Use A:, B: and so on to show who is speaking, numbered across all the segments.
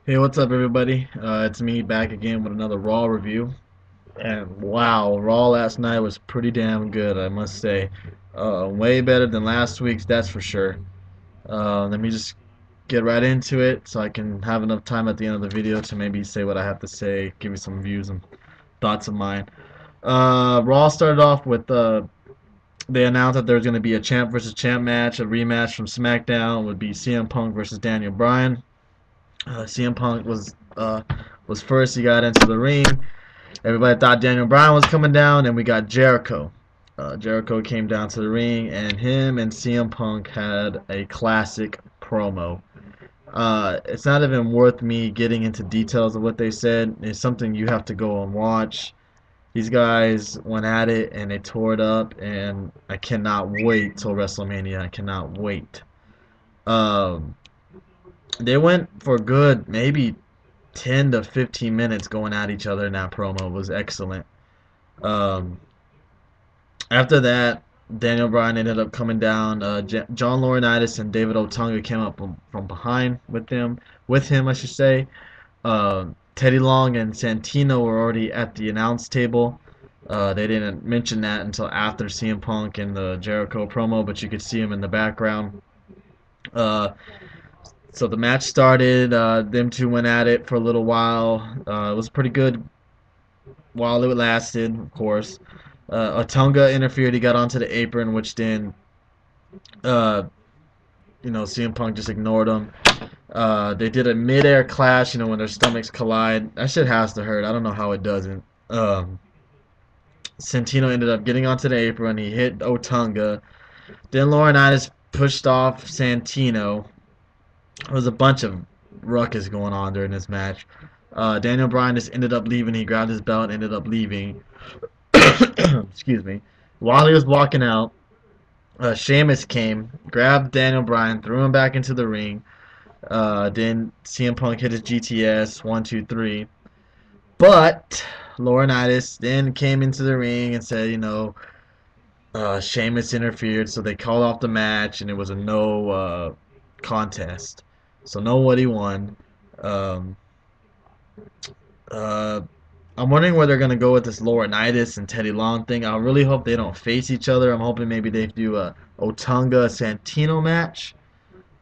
A: Hey, what's up, everybody? It's me back again with another Raw review. And wow, Raw last night was pretty damn good, I must say. Way better than last week's, that's for sure. Let me just get right into it so I can have enough time at the end of the video to maybe say what I have to say, give you some views and thoughts of mine. Raw started off with they announced that there was going to be a champ versus champ match, a rematch from SmackDown would be CM Punk versus Daniel Bryan. CM Punk was first. He got into the ring. Everybody thought Daniel Bryan was coming down, and we got Jericho. Jericho came down to the ring, and him and CM Punk had a classic promo. It's not even worth me getting into details of what they said. It's something you have to go and watch. These guys went at it, and they tore it up, and I cannot wait till WrestleMania. I cannot wait. Um, they went for good, maybe 10 to 15 minutes going at each other in that promo. It was excellent. Um, After that, Daniel Bryan ended up coming down. John Laurinaitis and David Otunga came up from behind with him, I should say. Teddy Long and Santino were already at the announce table. They didn't mention that until after CM Punk and the Jericho promo, but you could see him in the background. Uh, so the match started. Them two went at it for a little while. It was pretty good while it lasted, of course. Otunga interfered. He got onto the apron, which then, uh, CM Punk just ignored him. They did a mid-air clash, when their stomachs collide. That shit has to hurt. I don't know how it doesn't. Santino ended up getting onto the apron. He hit Otunga. Then Laurinaitis pushed off Santino. There was a bunch of ruckus going on during this match. Daniel Bryan just ended up leaving. He grabbed his belt and ended up leaving. Excuse me. While he was walking out, Sheamus came, grabbed Daniel Bryan, threw him back into the ring. Then CM Punk hit his GTS, 1, 2, 3. But Laurinaitis then came into the ring and said, Sheamus interfered, so they called off the match, and it was a no contest. So nobody won. Um, uh, I'm wondering where they're gonna go with this Laurinaitis and Teddy Long thing. I really hope they don't face each other. I'm hoping maybe they do a Otunga Santino match.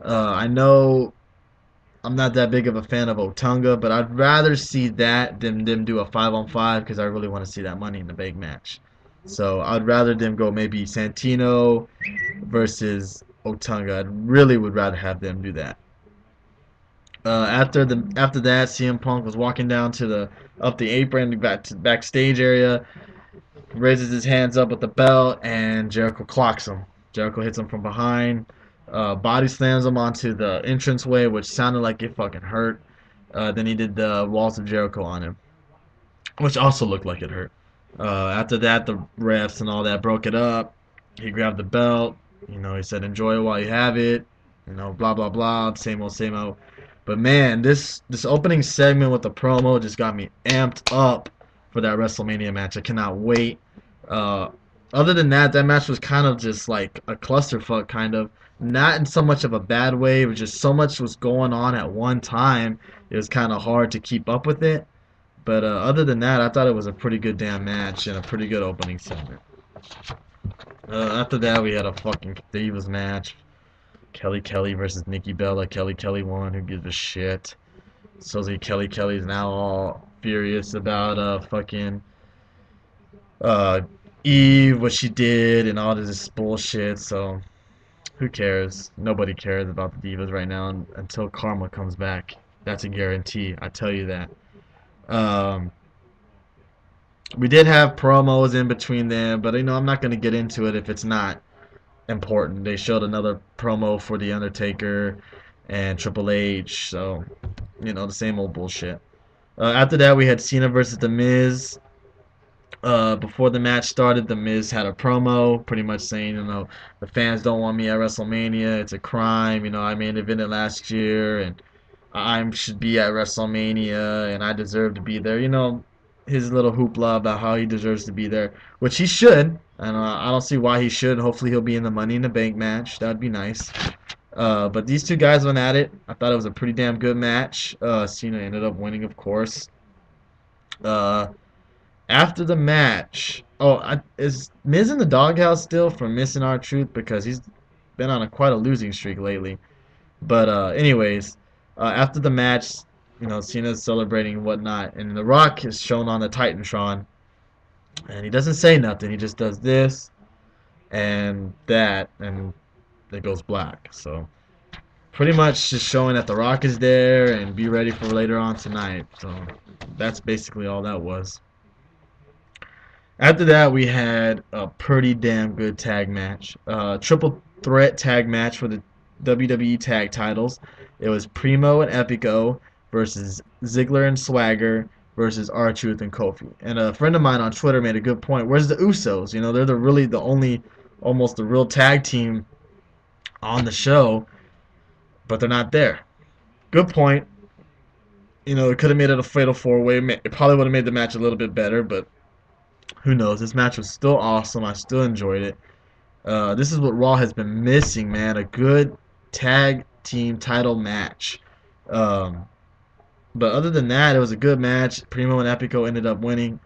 A: I know I'm not that big of a fan of Otunga, but I'd rather see that than them do a 5-on-5 because I really want to see that Money in the Bank match. So I'd rather them go maybe Santino versus Otunga. I really would rather have them do that. After that, CM Punk was walking down to the up the apron backstage area, raises his hands up with the belt, and Jericho clocks him. Jericho hits him from behind, body slams him onto the entranceway, which sounded like it fucking hurt. Then he did the Walls of Jericho on him, which also looked like it hurt. After that, the refs and all that broke it up. He grabbed the belt. He said, "Enjoy it while you have it." Blah blah blah. Same old, same old. But man, this opening segment with the promo just got me amped up for that WrestleMania match. I cannot wait. Uh, Other than that, that match was kind of just like a clusterfuck, kind of. Not in so much of a bad way, but just so much was going on at one time. It was kind of hard to keep up with it. But other than that, I thought it was a pretty good damn match and a pretty good opening segment. After that, we had a fucking Divas match. Kelly versus Nikki Bella. Kelly won. Who gives a shit? Supposedly Kelly's now all furious about fucking uh Eve, what she did, and all this bullshit. So who cares? Nobody cares about the Divas right now until Karma comes back. That's a guarantee. I tell you that. Um, we did have promos in between them, but I'm not gonna get into it if it's not important. They showed another promo for The Undertaker and Triple H, so the same old bullshit. After that, we had Cena versus The Miz. Before the match started, The Miz had a promo, pretty much saying, the fans don't want me at WrestleMania. It's a crime. I main evented last year, and I should be at WrestleMania, and I deserve to be there. His little hoopla about how he deserves to be there, which he should. And I don't see why he should. Hopefully he'll be in the Money in the Bank match. That would be nice. But these two guys went at it. I thought it was a pretty damn good match. Cena ended up winning, of course. Uh, After the match, is Miz in the doghouse still for missing our truth because he's been on quite a losing streak lately. But anyways, after the match, Cena's celebrating and whatnot, and The Rock is shown on the Titantron, and he doesn't say nothing. He just does this and that, and it goes black. So pretty much just showing that The Rock is there and be ready for later on tonight. So that's basically all that was. After that, we had a pretty damn good tag match. Triple threat tag match for the WWE tag titles. It was Primo and Epico versus Ziggler and Swagger versus R-Truth and Kofi. And a friend of mine on Twitter made a good point. Where's the Usos? They're the only, almost the real tag team on the show, but they're not there. Good point. It could have made it a fatal four-way. It probably would have made the match a little bit better, but who knows? This match was still awesome. I still enjoyed it. This is what Raw has been missing, man. A good tag team title match. But other than that, it was a good match. Primo and Epico ended up winning.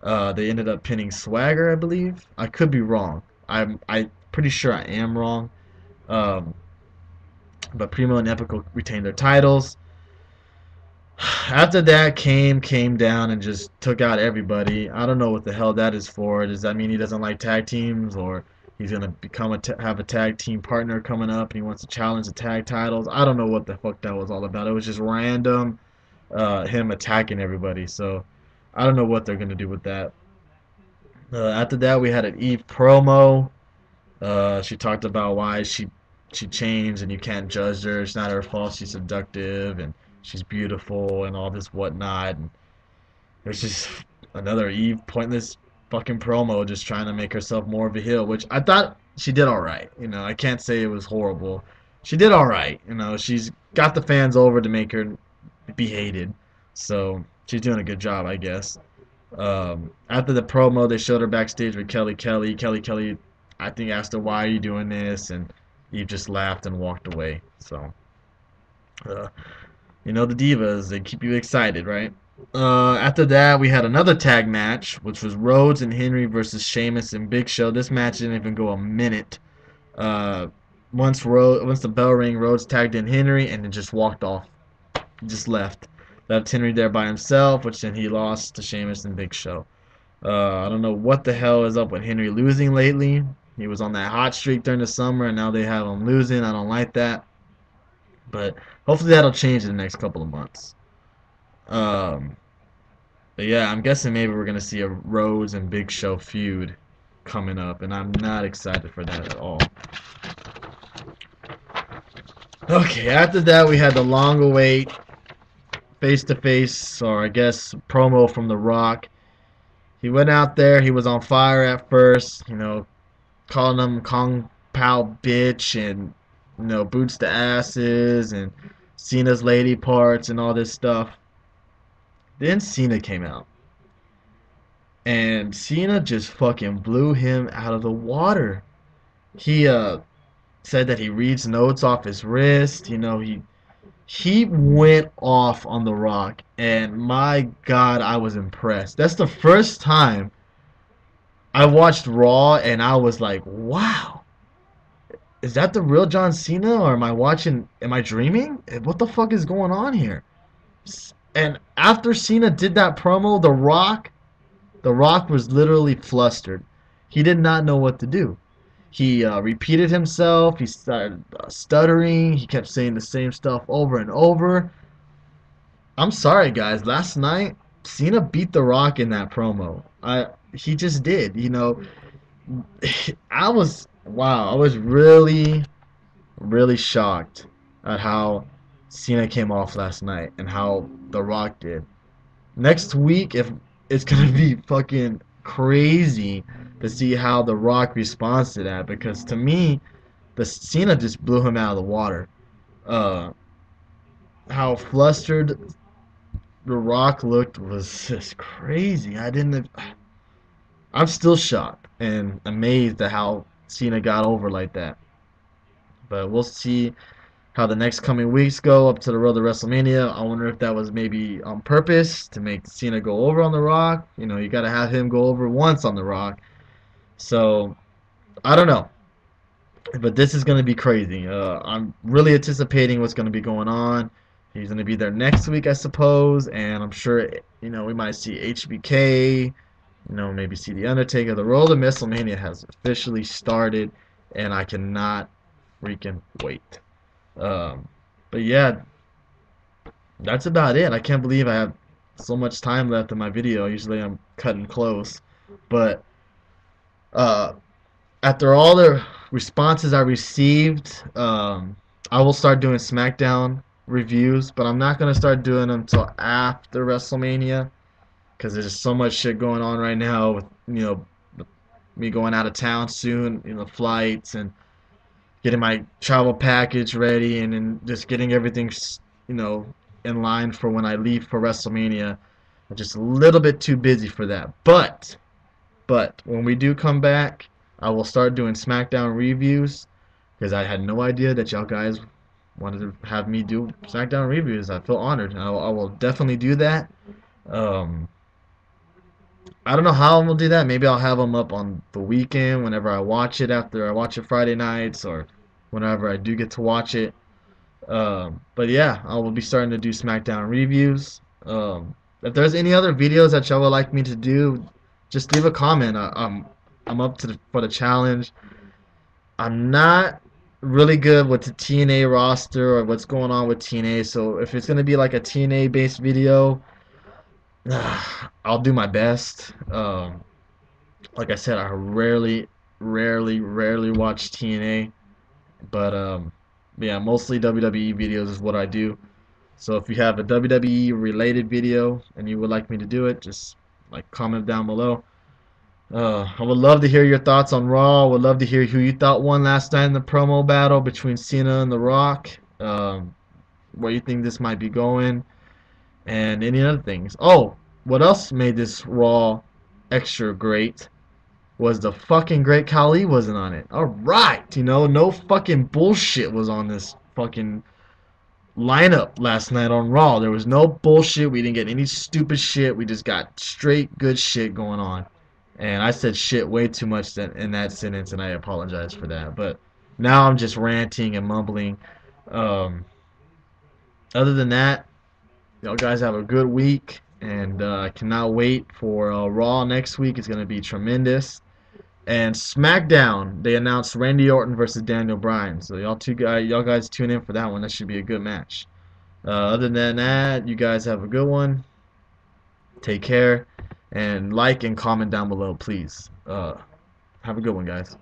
A: They ended up pinning Swagger, I believe. I could be wrong. I'm pretty sure I am wrong. Um, but Primo and Epico retained their titles. After that, came down and just took out everybody. I don't know what the hell that is for. Does that mean he doesn't like tag teams, or he's gonna have a tag team partner coming up and he wants to challenge the tag titles? I don't know what the fuck that was all about. It was just random, him attacking everybody. So I don't know what they're gonna do with that. After that, we had an Eve promo. She talked about why she changed and you can't judge her. It's not her fault. She's seductive and she's beautiful and all this whatnot. And there's just another Eve pointless fucking promo just trying to make herself more of a heel, which I thought she did all right. I can't say it was horrible. She did all right. She's got the fans over to make her be hated. So she's doing a good job, I guess. After the promo, they showed her backstage with Kelly Kelly. Kelly Kelly, I think, asked her, "Why are you doing this?" And Eve just laughed and walked away. So, the divas, they keep you excited, right? After that, we had another tag match, which was Rhodes and Henry versus Sheamus and Big Show. This match didn't even go a minute. Uh, once the bell rang, Rhodes tagged in Henry and then just walked off. He just left. Left Henry there by himself, which then he lost to Sheamus and Big Show. I don't know what the hell is up with Henry losing lately. He was on that hot streak during the summer, and now they have him losing. I don't like that. But hopefully that'll change in the next couple of months. Um, but yeah, I'm guessing maybe we're going to see a Rhodes and Big Show feud coming up, and I'm not excited for that at all. Okay, after that we had the long-await face-to-face, or I guess promo from The Rock. He went out there, he was on fire at first, calling them Kong Pao bitch and, boots to asses and Cena's lady parts and all this stuff. Then Cena came out. And Cena just fucking blew him out of the water. He said that he reads notes off his wrist. He went off on The Rock, and my God, I was impressed. That's the first time I watched Raw, and I was like, wow, is that the real John Cena, or am I dreaming? What the fuck is going on here? And after Cena did that promo, The Rock was literally flustered. He did not know what to do. He repeated himself. He started stuttering. He kept saying the same stuff over and over. I'm sorry, guys. Last night, Cena beat The Rock in that promo. He just did. I was really, really shocked at how Cena came off last night and how The Rock did. Next week, if it's gonna be fucking crazy to see how The Rock responds to that, because to me, the Cena just blew him out of the water. How flustered The Rock looked was just crazy. I'm still shocked and amazed at how Cena got over like that. But we'll see how the next coming weeks go up to the road to WrestleMania. I wonder if that was maybe on purpose to make Cena go over on The Rock. You know, you got to have him go over once on The Rock. So I don't know, but this is going to be crazy. I'm really anticipating what's going to be going on. He's going to be there next week, I suppose, and I'm sure we might see HBK. Maybe see the Undertaker. The road to WrestleMania has officially started, and I cannot freaking wait. Um, but yeah, that's about it. I can't believe I have so much time left in my video. Usually I'm cutting close, but uh, after all the responses I received, I will start doing SmackDown reviews, but I'm not gonna start doing them until after WrestleMania because there's so much shit going on right now with me going out of town soon, flights and getting my travel package ready, and then just getting everything, you know, in line for when I leave for WrestleMania. I'm just a little bit too busy for that. But when we do come back, I will start doing SmackDown reviews because I had no idea that y'all guys wanted to have me do SmackDown reviews. I feel honored. I will definitely do that. Um, I don't know how I'm gonna do that. Maybe I'll have them up on the weekend whenever I watch it after I watch it Friday nights or whenever I do get to watch it. But yeah, I will be starting to do SmackDown reviews. If there's any other videos that y'all would like me to do, just leave a comment. I'm up for the challenge. I'm not really good with the TNA roster or what's going on with TNA, so if it's gonna be like a TNA based video, I'll do my best. Like I said, I rarely watch TNA, but yeah, mostly WWE videos is what I do. So if you have a WWE related video and you would like me to do it, just like comment down below. I would love to hear your thoughts on Raw. Would love to hear who you thought won last night in the promo battle between Cena and The Rock. Where you think this might be going, and any other things. Oh, what else made this Raw extra great was the fucking Great Khali wasn't on it. Alright, no fucking bullshit was on this fucking lineup last night on Raw. There was no bullshit. We didn't get any stupid shit. We just got straight good shit going on. And I said shit way too much in that sentence, and I apologize for that. But now I'm just ranting and mumbling. Um, Other than that, y'all guys have a good week, and I cannot wait for Raw next week. It's going to be tremendous. And SmackDown, they announced Randy Orton versus Daniel Bryan. So y'all guys tune in for that one. That should be a good match. Other than that, you guys have a good one. Take care, and like and comment down below, please. Have a good one, guys.